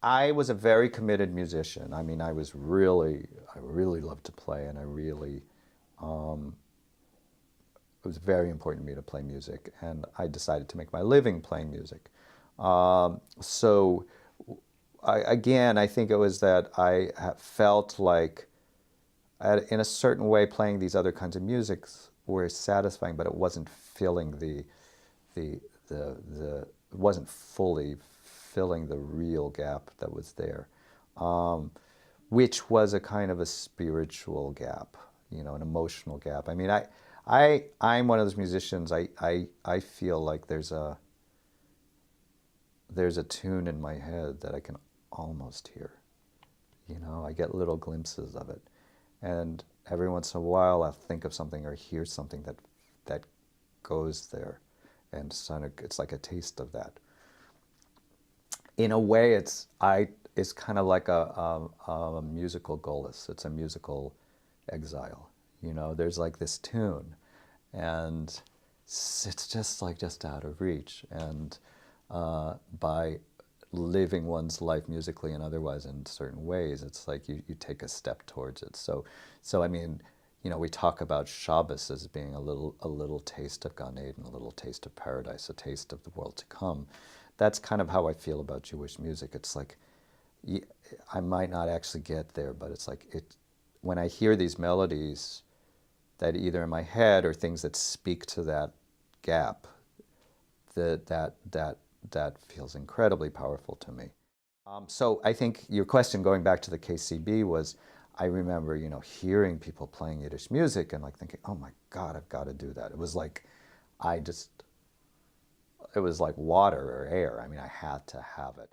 I was a very committed musician. I mean, I really loved to play, and it was very important to me to play music, and I decided to make my living playing music. So, again, I think it was that felt like, in a certain way, playing these other kinds of musics were satisfying, but it wasn't filling the it wasn't fully filling the real gap that was there, um, which was a kind of a spiritual gap, an emotional gap. I mean, I'm one of those musicians. I feel like there's a tune in my head that I can almost hear. I get little glimpses of it, and every once in a while I'll think of something or hear something that goes there, and it's like a taste of that. In a way, it's kind of like a musical Golus. It's a musical exile. There's like this tune, and it's just out of reach. And by living one's life musically and otherwise in certain ways, it's like you take a step towards it. So I mean, we talk about Shabbos as being a little taste of Gan Eden, a little taste of paradise, a taste of the world to come. That's kind of how I feel about Jewish music. It's like I might not actually get there, but it's like when I hear these melodies that either in my head or things that speak to that gap, that feels incredibly powerful to me. So I think your question, going back to the KCB, was I remember, hearing people playing Yiddish music and like thinking, oh my God, I've got to do that. I just, it was like water or air. I mean, I had to have it.